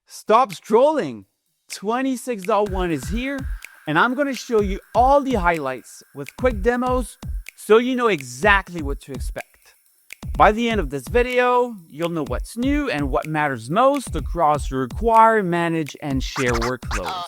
Stop strolling. 26.1 is here, and I'm going to show you all the highlights with quick demos so you know exactly what to expect. By the end of this video, you'll know what's new and what matters most across your acquire, manage, and share workflows.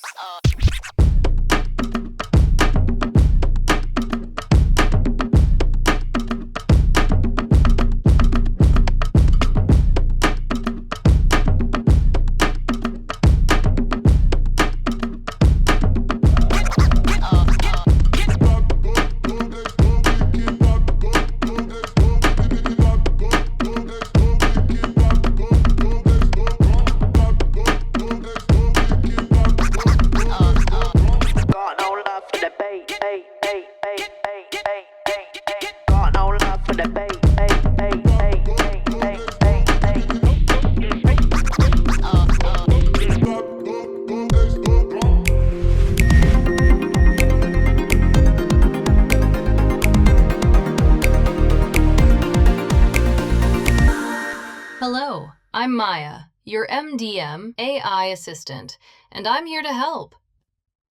Hello, I'm MAIA, your MDM AI Assistant, and I'm here to help.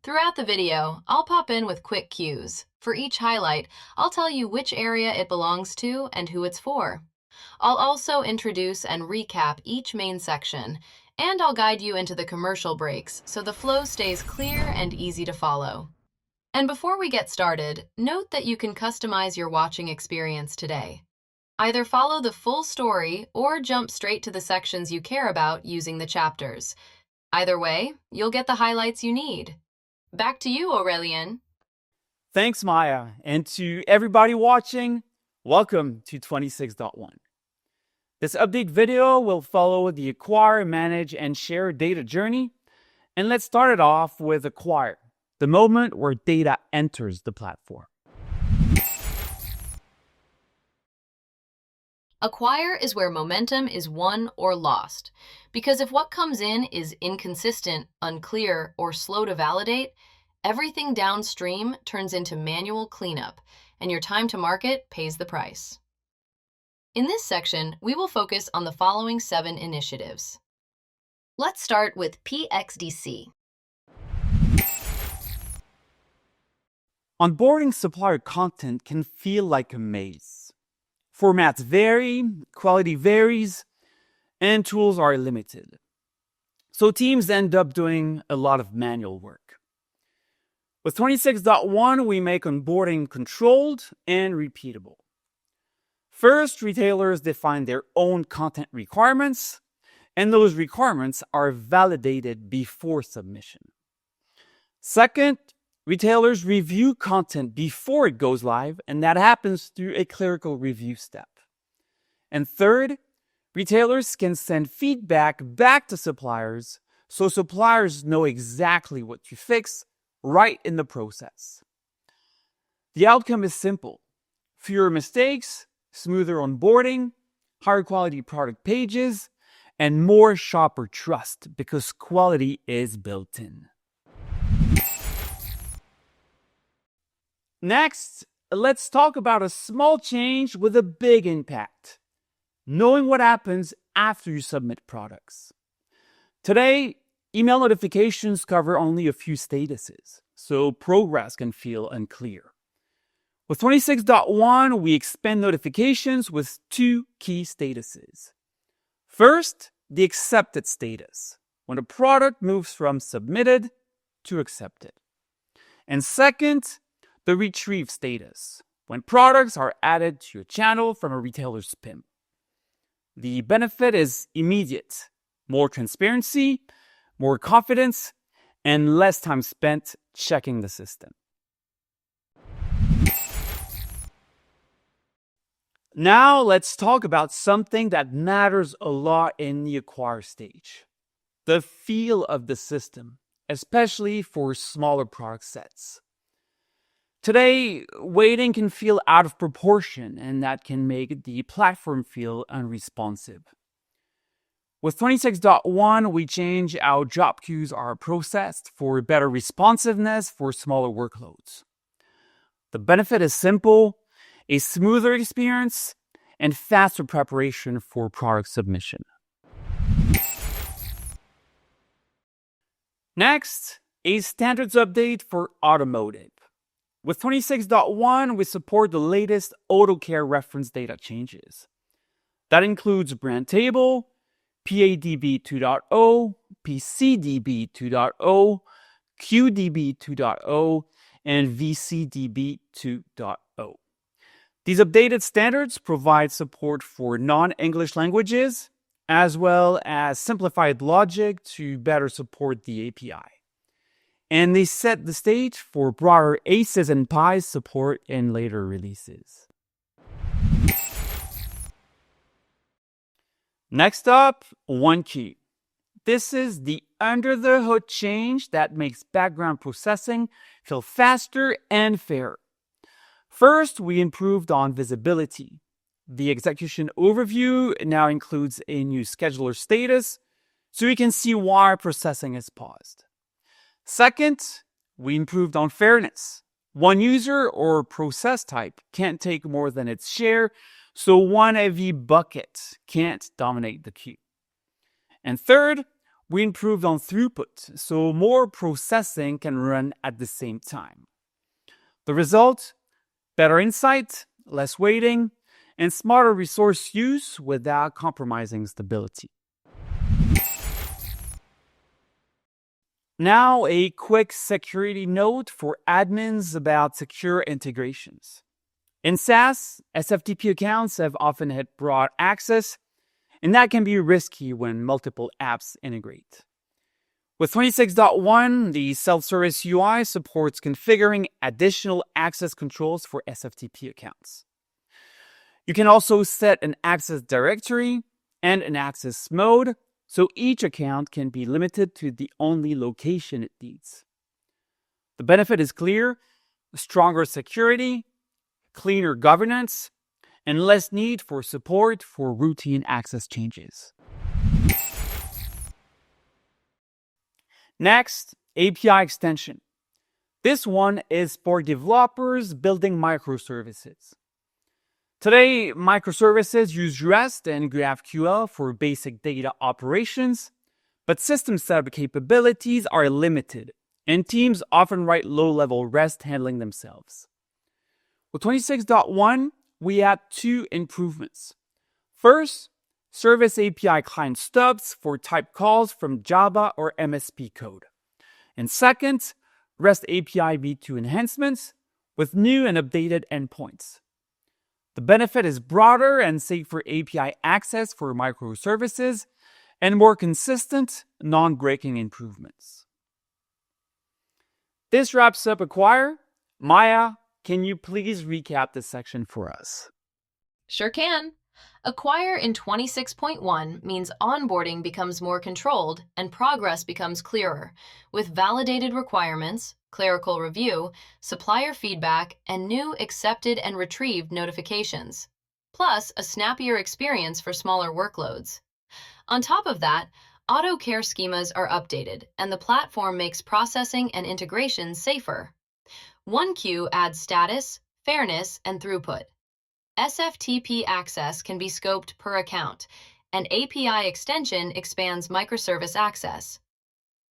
Throughout the video, I'll pop in with quick cues. For each highlight, I'll tell you which area it belongs to and who it's for. I'll also introduce and recap each main section, and I'll guide you into the commercial breaks so the flow stays clear and easy to follow. And before we get started, note that you can customize your watching experience today. Either follow the full story or jump straight to the sections you care about using the chapters. Either way, you'll get the highlights you need. Back to you, Aurelien. Thanks, MAIA. And to everybody watching, welcome to 26.1. This update video will follow the acquire, manage, and share data journey. And let's start it off with acquire, the moment where data enters the platform. Acquire is where momentum is won or lost, because if what comes in is inconsistent, unclear, or slow to validate, everything downstream turns into manual cleanup, and your time to market pays the price. In this section, we will focus on the following 7 initiatives. Let's start with PXDC. Onboarding supplier content can feel like a maze. Formats vary, quality varies, and tools are limited. So teams end up doing a lot of manual work. With 26.1, we make onboarding controlled and repeatable. First, retailers define their own content requirements, and those requirements are validated before submission. Second, retailers review content before it goes live, and that happens through a clerical review step. And third, retailers can send feedback back to suppliers so suppliers know exactly what to fix right in the process. The outcome is simple: fewer mistakes, smoother onboarding, higher quality product pages, and more shopper trust because quality is built in. Next, let's talk about a small change with a big impact: knowing what happens after you submit products. Today, email notifications cover only a few statuses, so progress can feel unclear. With 26.1, we expand notifications with 2 key statuses. First, the accepted status, when a product moves from submitted to accepted. And second, the retrieve status, when products are added to a channel from a retailer's PIM. The benefit is immediate: more transparency, more confidence, and less time spent checking the system. Now let's talk about something that matters a lot in the acquire stage: the feel of the system, especially for smaller product sets. Today, waiting can feel out of proportion, and that can make the platform feel unresponsive. With 26.1, we change how job queues are processed for better responsiveness for smaller workloads. The benefit is simple: a smoother experience and faster preparation for product submission. Next, a standards update for automotive. With 26.1, we support the latest AutoCare reference data changes. That includes brand table, PADB 2.0, PCDB 2.0, QDB 2.0, and VCDB 2.0. These updated standards provide support for non-English languages, as well as simplified logic to better support the API. And they set the stage for broader ACEs and PIs support in later releases. Next up, OneQueue. This is the under-the-hood change that makes background processing feel faster and fairer. First, we improved on visibility. The execution overview now includes a new scheduler status, so you can see why processing is paused. Second, we improved on fairness. One user or process type can't take more than its share, so one heavy bucket can't dominate the queue. And third, we improved on throughput, so more processing can run at the same time. The result? Better insight, less waiting, and smarter resource use without compromising stability. Now, a quick security note for admins about secure integrations. In SaaS, sFTP accounts have often had broad access, and that can be risky when multiple apps integrate. With 26.1, the self-service UI supports configuring additional access controls for sFTP accounts. You can also set an access directory and an access mode, so each account can be limited to the only location it needs. The benefit is clear: stronger security, cleaner governance, and less need for support for routine access changes. Next, API extension. This one is for developers building microservices. Today, microservices use REST and GraphQL for basic data operations, but system setup capabilities are limited, and teams often write low-level REST handling themselves. With 26.1, we add two improvements. First, Service API client stubs for type calls from Java or MSP code. And second, REST API v2 enhancements with new and updated endpoints. The benefit is broader and safer API access for microservices and more consistent, non-breaking improvements. This wraps up Acquire. MAIA, can you please recap this section for us? Sure can. Acquire in 26.1 means onboarding becomes more controlled and progress becomes clearer, with validated requirements, clerical review, supplier feedback, and new accepted and retrieved notifications, plus a snappier experience for smaller workloads. On top of that, AutoCare schemas are updated, and the platform makes processing and integration safer. OneQueue adds status, fairness, and throughput. sFTP access can be scoped per account, and API extension expands microservice access.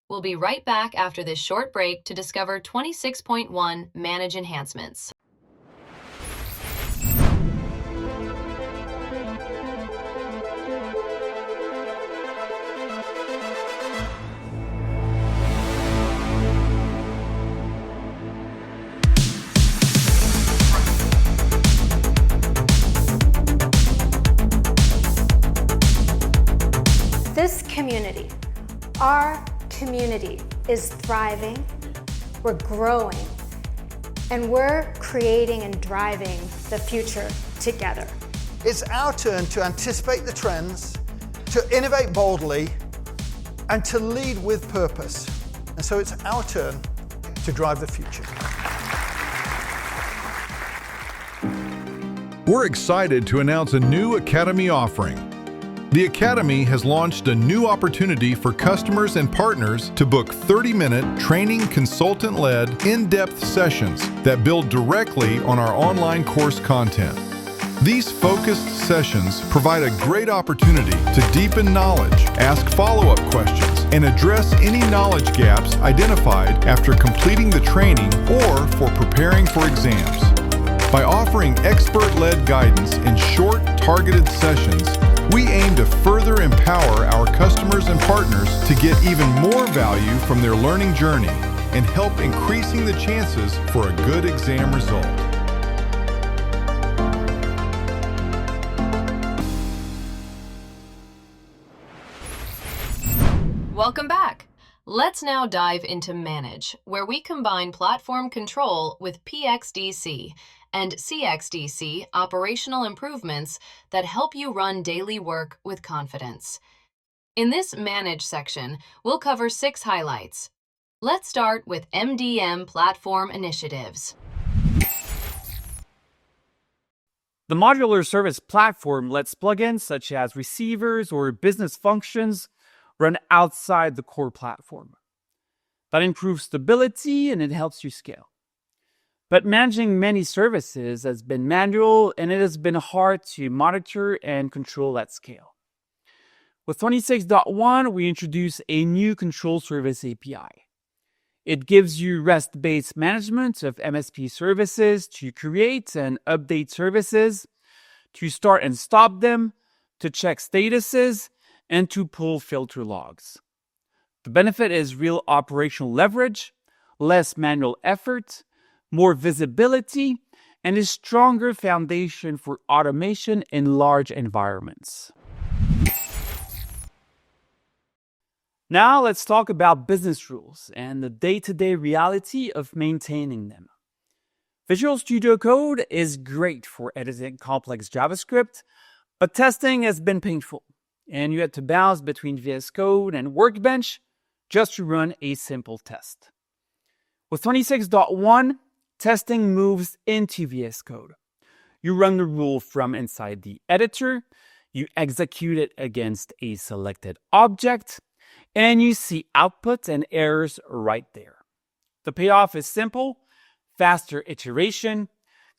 We'll be right back after this short break to discover 26.1 Manage Enhancements. This community, our community, is thriving, we're growing, and we're creating and driving the future together. It's our turn to anticipate the trends, to innovate boldly, and to lead with purpose. And so it's our turn to drive the future. We're excited to announce a new Academy offering. The Academy has launched a new opportunity for customers and partners to book 30-minute training consultant-led in-depth sessions that build directly on our online course content. These focused sessions provide a great opportunity to deepen knowledge, ask follow-up questions, and address any knowledge gaps identified after completing the training or for preparing for exams. By offering expert-led guidance in short, targeted sessions, we aim to further empower our customers and partners to get even more value from their learning journey and help increasing the chances for a good exam result. Welcome back. Let's now dive into Manage, where we combine platform control with PXDC and CXDC operational improvements that help you run daily work with confidence. In this Manage section, we'll cover 6 highlights. Let's start with MDM platform initiatives. The Modular Service platform lets plugins such as receivers or business functions run outside the core platform. That improves stability and it helps you scale. But managing many services has been manual and it has been hard to monitor and control at scale. With 26.1, we introduce a new Control Service API. It gives you REST-based management of MSP services to create and update services, to start and stop them, to check statuses, and to pull filter logs. The benefit is real operational leverage, less manual effort, more visibility, and a stronger foundation for automation in large environments. Now let's talk about business rules and the day-to-day reality of maintaining them. Visual Studio Code is great for editing complex JavaScript, but testing has been painful, and you had to bounce between VS Code and Workbench just to run a simple test. With 26.1, testing moves into VS Code. You run the rule from inside the editor, you execute it against a selected object, and you see output and errors right there. The payoff is simple: faster iteration,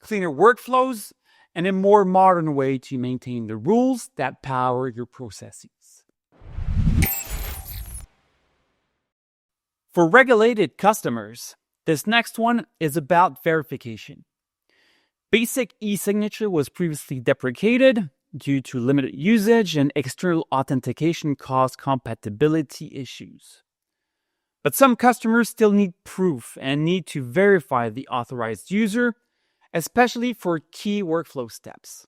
cleaner workflows, and a more modern way to maintain the rules that power your processes. For regulated customers, this next one is about verification. Basic e-signature was previously deprecated due to limited usage and external authentication caused compatibility issues. But some customers still need proof and need to verify the authorized user, especially for key workflow steps.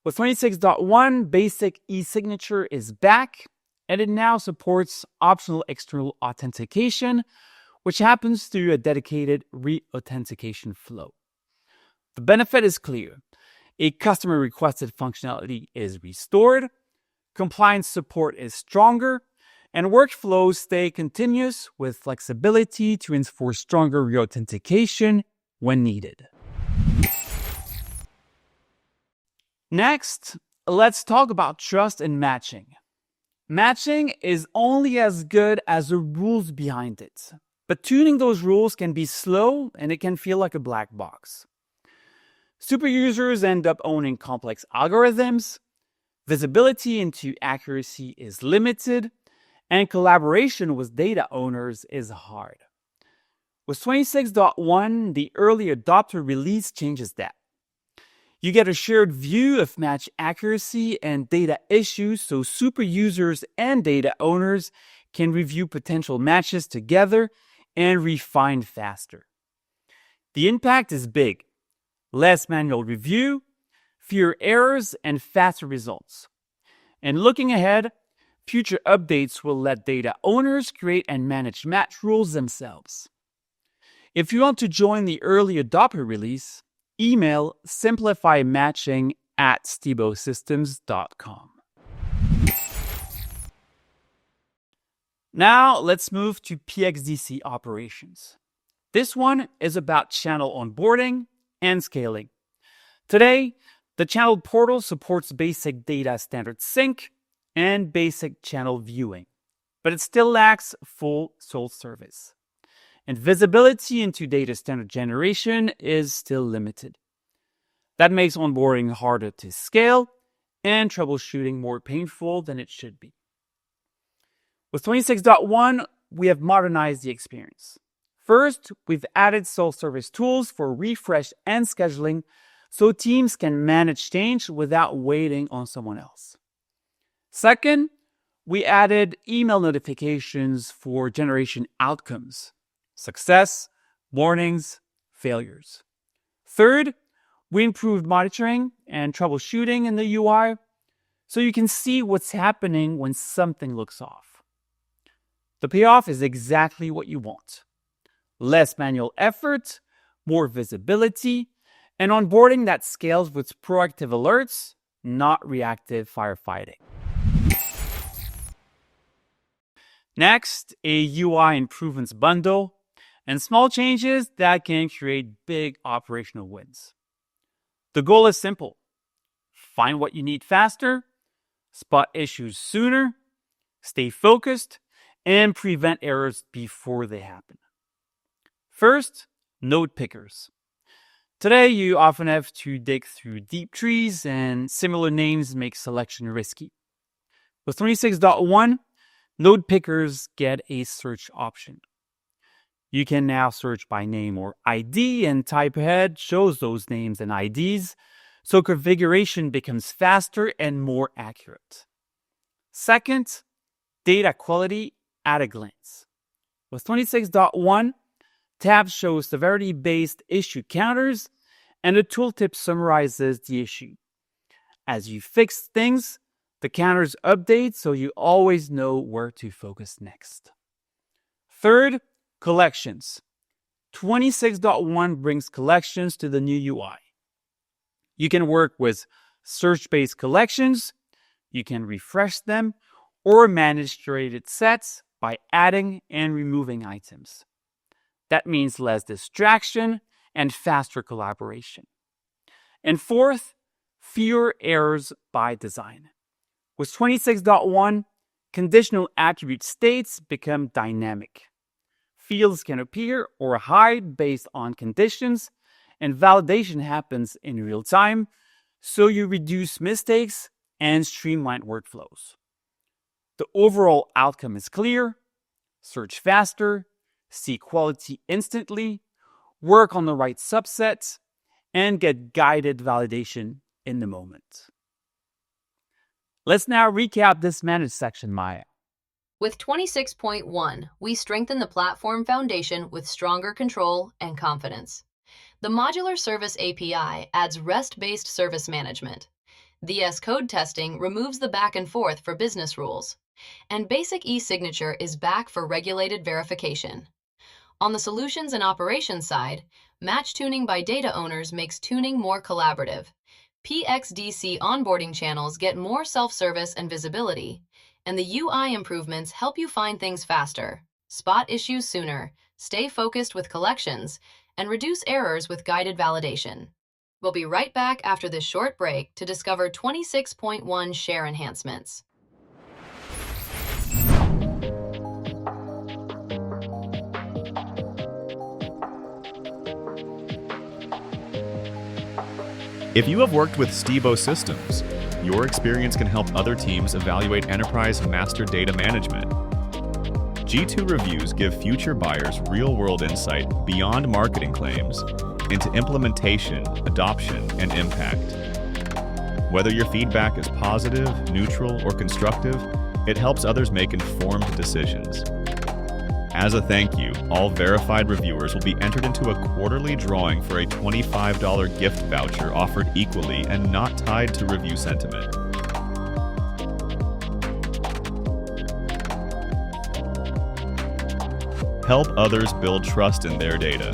With 26.1, basic e-signature is back, and it now supports optional external authentication, which happens through a dedicated re-authentication flow. The benefit is clear. A customer-requested functionality is restored, compliance support is stronger, and workflows stay continuous with flexibility to enforce stronger re-authentication when needed. Next, let's talk about trust and matching. Matching is only as good as the rules behind it, but tuning those rules can be slow and it can feel like a black box. Super users end up owning complex algorithms, visibility into accuracy is limited, and collaboration with data owners is hard. With 26.1, the early adopter release changes that. You get a shared view of match accuracy and data issues so super users and data owners can review potential matches together and refine faster. The impact is big. Less manual review, fewer errors, and faster results. And looking ahead, future updates will let data owners create and manage match rules themselves. If you want to join the early adopter release, email simplifymatching@stibosystems.com. Now let's move to PXDC operations. This one is about channel onboarding and scaling. Today, the channel portal supports basic data standard sync and basic channel viewing, but it still lacks full soul service. And visibility into data standard generation is still limited. That makes onboarding harder to scale and troubleshooting more painful than it should be. With 26.1, we have modernized the experience. First, we've added self-service tools for refresh and scheduling so teams can manage change without waiting on someone else. Second, we added email notifications for generation outcomes, success, warnings, failures. Third, we improved monitoring and troubleshooting in the UI so you can see what's happening when something looks off. The payoff is exactly what you want. Less manual effort, more visibility, and onboarding that scales with proactive alerts, not reactive firefighting. Next, a UI improvements bundle and small changes that can create big operational wins. The goal is simple. Find what you need faster, spot issues sooner, stay focused, and prevent errors before they happen. First, node pickers. Today, you often have to dig through deep trees, and similar names make selection risky. With 26.1, node pickers get a search option. You can now search by name or ID, and type ahead shows those names and IDs, so configuration becomes faster and more accurate. Second, data quality at a glance. With 26.1, tabs show severity-based issue counters, and the tooltip summarizes the issue. As you fix things, the counters update so you always know where to focus next. Third, collections. 26.1 brings collections to the new UI. You can work with search-based collections, you can refresh them, or manage curated sets by adding and removing items. That means less distraction and faster collaboration. And fourth, fewer errors by design. With 26.1, conditional attribute states become dynamic. Fields can appear or hide based on conditions, and validation happens in real time, so you reduce mistakes and streamline workflows. The overall outcome is clear: search faster, see quality instantly, work on the right subsets, and get guided validation in the moment. Let's now recap this manage section, MAIA. With 26.1, we strengthen the platform foundation with stronger control and confidence. The Modular Service API adds REST-based service management. VS Code testing removes the back and forth for business rules. And basic e-signature is back for regulated verification. On the solutions and operations side, match tuning by data owners makes tuning more collaborative. PXDC onboarding channels get more self-service and visibility, and the UI improvements help you find things faster, spot issues sooner, stay focused with collections, and reduce errors with guided validation. We'll be right back after this short break to discover 26.1 share enhancements. If you have worked with Stibo Systems, your experience can help other teams evaluate enterprise master data management. G2 reviews give future buyers real-world insight beyond marketing claims into implementation, adoption, and impact. Whether your feedback is positive, neutral, or constructive, it helps others make informed decisions. As a thank you, all verified reviewers will be entered into a quarterly drawing for a $25 gift voucher offered equally and not tied to review sentiment. Help others build trust in their data.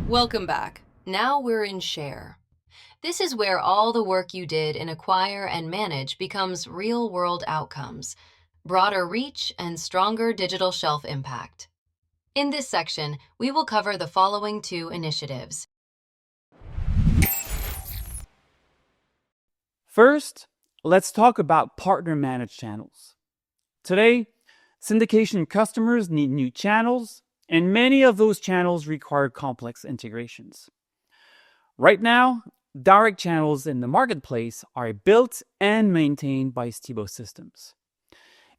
Welcome back. Now we're in Share. This is where all the work you did in Acquire and Manage becomes real-world outcomes, broader reach, and stronger digital shelf impact. In this section, we will cover the following 2 initiatives. First, let's talk about partner-managed channels. Today, syndication customers need new channels, and many of those channels require complex integrations. Right now, direct channels in the marketplace are built and maintained by Stibo Systems.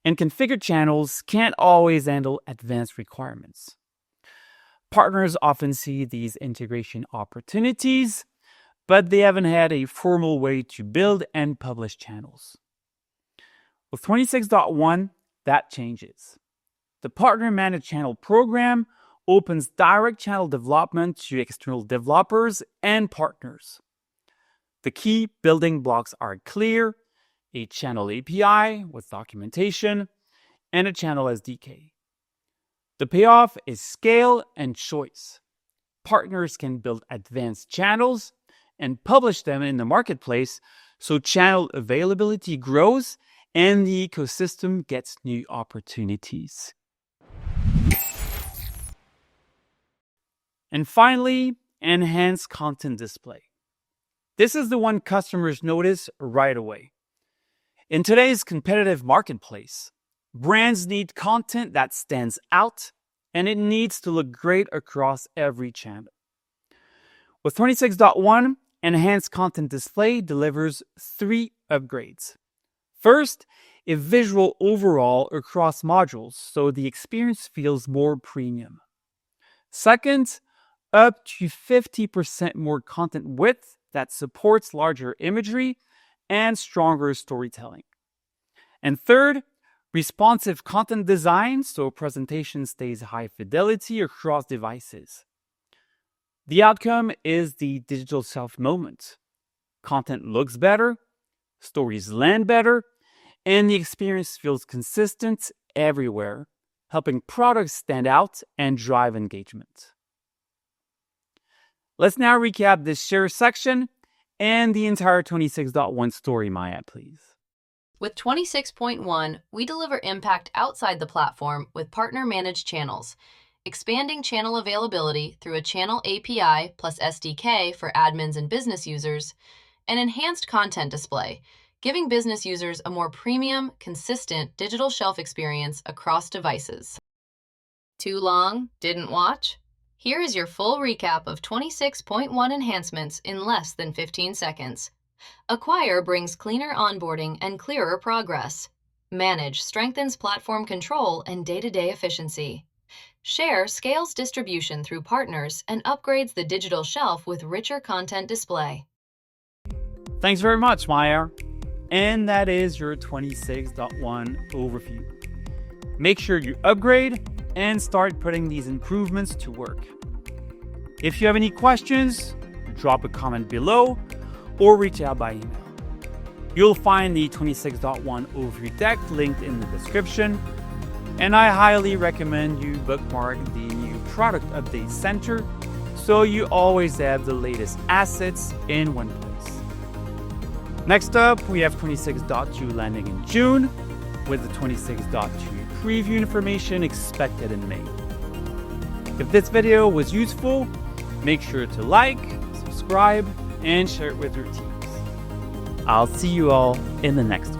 And configured channels can't always handle advanced requirements. Partners often see these integration opportunities, but they haven't had a formal way to build and publish channels. With 26.1, that changes. The Partner Managed Channel program opens direct channel development to external developers and partners. The key building blocks are clear: a channel API with documentation, and a channel SDK. The payoff is scale and choice. Partners can build advanced channels and publish them in the marketplace, so channel availability grows and the ecosystem gets new opportunities. And finally, enhanced content display. This is the one customers notice right away. In today's competitive marketplace, brands need content that stands out, and it needs to look great across every channel. With 26.1, Enhanced Content Display delivers 3 upgrades. First, a visual overhaul across modules, so the experience feels more premium. Second, up to 50% more content width that supports larger imagery and stronger storytelling. And third, responsive content design, so presentation stays high fidelity across devices. The outcome is the digital shelf moment. Content looks better, stories land better, and the experience feels consistent everywhere, helping products stand out and drive engagement. Let's now recap this Share section and the entire 26.1 story, MAIA, please. With 26.1, we deliver impact outside the platform with partner-managed channels, expanding channel availability through a channel API plus SDK for admins and business users, and enhanced content display, giving business users a more premium, consistent digital shelf experience across devices. Too long? Didn't watch? Here is your full recap of 26.1 enhancements in less than 15 seconds. Acquire brings cleaner onboarding and clearer progress. Manage strengthens platform control and day-to-day efficiency. Share scales distribution through partners and upgrades the digital shelf with richer content display. Thanks very much, MAIA. And that is your 26.1 overview. Make sure you upgrade and start putting these improvements to work. If you have any questions, drop a comment below or reach out by email. You'll find the 26.1 overview deck linked in the description, and I highly recommend you bookmark the new Product Update Center so you always have the latest assets in one place. Next up, we have 26.2 landing in June, with the 26.2 preview information expected in May. If this video was useful, make sure to like, subscribe, and share it with your teams. I'll see you all in the next one.